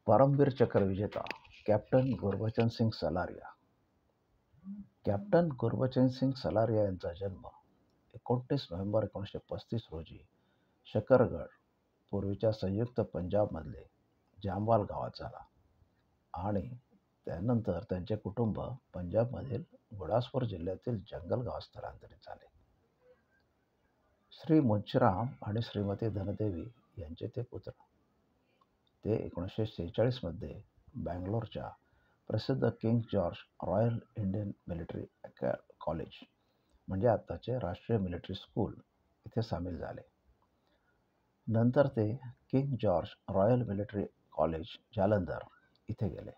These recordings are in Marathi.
परमवीर चक्र विजेता कॅप्टन गुरबचन सिंग सलारिया. कॅप्टन गुरबचन सिंग सलारिया यांचा जन्म 29 नोव्हेंबर 1935 रोजी शकरगड, पूर्वीच्या संयुक्त पंजाबमधले जामवाल गावात झाला आणि त्यानंतर त्यांचे कुटुंब पंजाबमधील गुरदासपूर जिल्ह्यातील जंगल गावात स्थलांतरित झाले. श्री मुंशीराम आणि श्रीमती धनदेवी यांचे ते पुत्र. ते 1946 मध्ये बंगलोरच्या प्रसिद्ध king George royal Indian military college म्हणजे आत्ताचे राष्ट्रीय मिलिटरी स्कूल इथे सामील झाले. नंतर ते king George royal military college Jalandhar इथे गेले.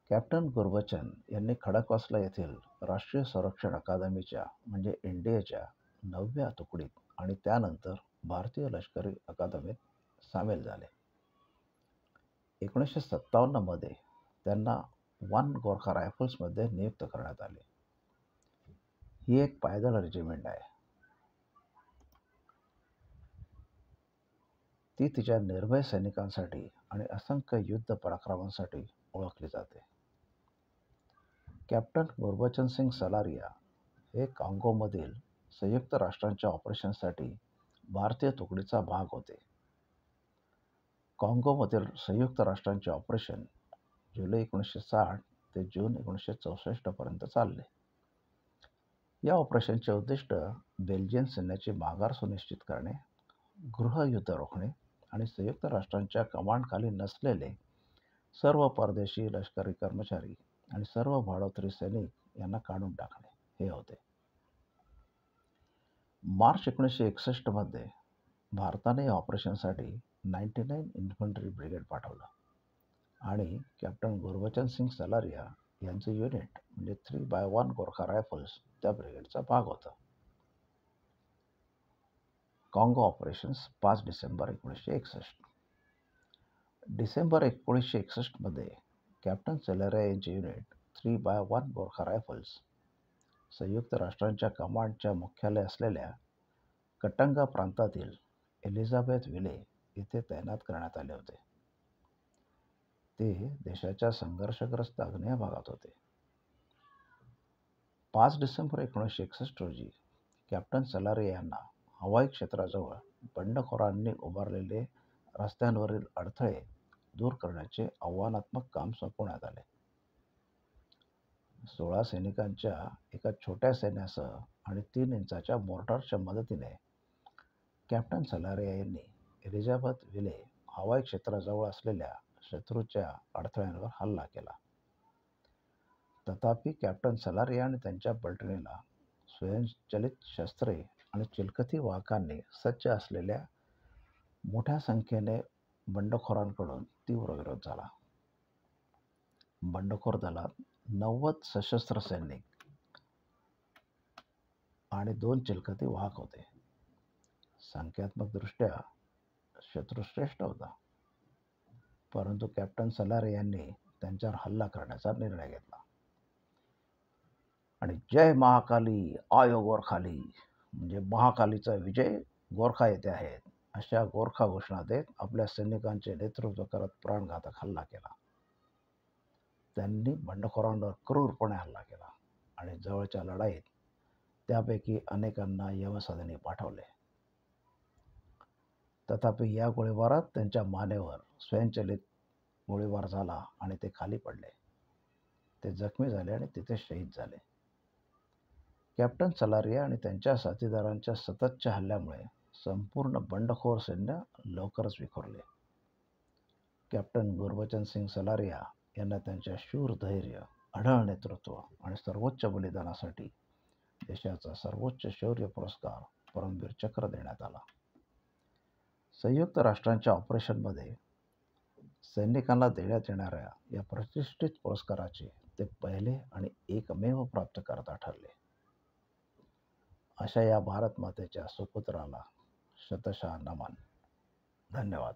कॅप्टन गुरबचन यांनी खडकवासला येथील राष्ट्रीय संरक्षण अकादमीच्या म्हणजे NDAच्या 9व्या तुकडीत आणि त्यानंतर भारतीय लष्करी अकादमीत सामील झाले. 1957 मध्ये त्यांना 1 गोरखा रायफल्समध्ये नियुक्त करण्यात आले. ही एक पायदळ रेजिमेंट आहे. ती तिच्या निर्भय सैनिकांसाठी आणि असंख्य युद्ध पराक्रमांसाठी ओळखली जाते. कॅप्टन गुरबचन सिंग सलारिया हे काँगोमधील संयुक्त राष्ट्रांच्या ऑपरेशनसाठी भारतीय तुकडीचा भाग होते. काँगोमधील संयुक्त राष्ट्रांचे ऑपरेशन जुलै 1960 ते जून 1964 पर्यंत चालले. या ऑपरेशनचे उद्दिष्ट बेल्जियन सैन्याची माघार सुनिश्चित करणे, गृहयुद्ध रोखणे आणि संयुक्त राष्ट्रांच्या कमांडखाली नसलेले सर्व परदेशी लष्करी कर्मचारी आणि सर्व भाडोत्री सैनिक यांना काढून टाकणे हे होते. मार्च 1961 मध्ये भारताने या ऑपरेशनसाठी 99 इन्फंट्री ब्रिगेड पाठवलं आणि कॅप्टन गुरबचन सिंग सलारिया यांचे युनिट म्हणजे 3x1 गोरखा रायफल्स त्या ब्रिगेडचा भाग होतं. काँगो ऑपरेशन्स 5 डिसेंबर 1961. डिसेंबर 1961 मध्ये कॅप्टन सलारिया यांचे युनिट 3x1 गोरखा रायफल्स संयुक्त राष्ट्रांच्या कमांडच्या मुख्यालय असलेल्या कटंगा प्रांतातील एलिझाबेथ विले येथे तैनात करण्यात आले होते. ते देशाच्या संघर्षग्रस्त आग्नेय भागात होते. 5 डिसेंबर 1961 रोजी कॅप्टन सलारिया यांना हवाई क्षेत्राजवळ बंडखोरांनी उभारलेले रस्त्यांवरील अडथळे दूर करण्याचे आव्हानात्मक काम सोपवण्यात आले. 16 सैनिकांच्या एका छोट्या सैन्यासह आणि 3 इंचाच्या मोर्टारच्या मदतीने कॅप्टन सलारिया यांनी एलिझाबेथ विले हवाई क्षेत्राजवळ असलेल्या शत्रूच्या अडथळ्यांवर हल्ला केला. तथापि कॅप्टन सलारिया आणि त्यांच्या पलटणीला स्वयंचलित शस्त्रे आणि चिलखती वाहकांनी सज्ज असलेल्या मोठ्या संख्येने बंडखोरांकडून तीव्र विरोध झाला. बंडखोर दलात 90 सशस्त्र सैनिक आणि 2 चिलखती वाहक होते. संख्यात्मकदृष्ट्या शत्रू श्रेष्ठ होता, परंतु कॅप्टन सलारिया यांनी त्यांच्यावर हल्ला करण्याचा निर्णय घेतला आणि जय महाकाली आयो गोरखाली म्हणजे महाकालीचा विजय, गोरखा येथे आहेत अशा गोरखा घोषणा देत आपल्या सैनिकांचे नेतृत्व करत प्राणघातक हल्ला केला. त्यांनी बंडखोरांवर क्रूरपणे हल्ला केला आणि जवळच्या लढाईत त्यापैकी अनेकांना यमसदनी पाठवले. तथापि या गोळीबारात त्यांच्या मानेवर स्वयंचलित गोळीबार झाला आणि ते खाली पडले. ते जखमी झाले आणि तिथे शहीद झाले. कॅप्टन सलारिया आणि त्यांच्या साथीदारांच्या सततच्या हल्ल्यामुळे संपूर्ण बंडखोर सैन्य लवकरच विखुरले. कॅप्टन गुरबचन सिंग सलारिया यांना त्यांच्या शूर धैर्य, अढळ नेतृत्व आणि सर्वोच्च बलिदानासाठी देशाचा सर्वोच्च शौर्य पुरस्कार परमवीर चक्र देण्यात आला. संयुक्त राष्ट्रांच्या ऑपरेशनमध्ये सैनिकांना देण्यात येणाऱ्या या प्रतिष्ठित पुरस्काराचे ते पहिले आणि एकमेव प्राप्तकर्ता ठरले. अशा या भारत मातेच्या सुपुत्राला शतशः नमन. धन्यवाद.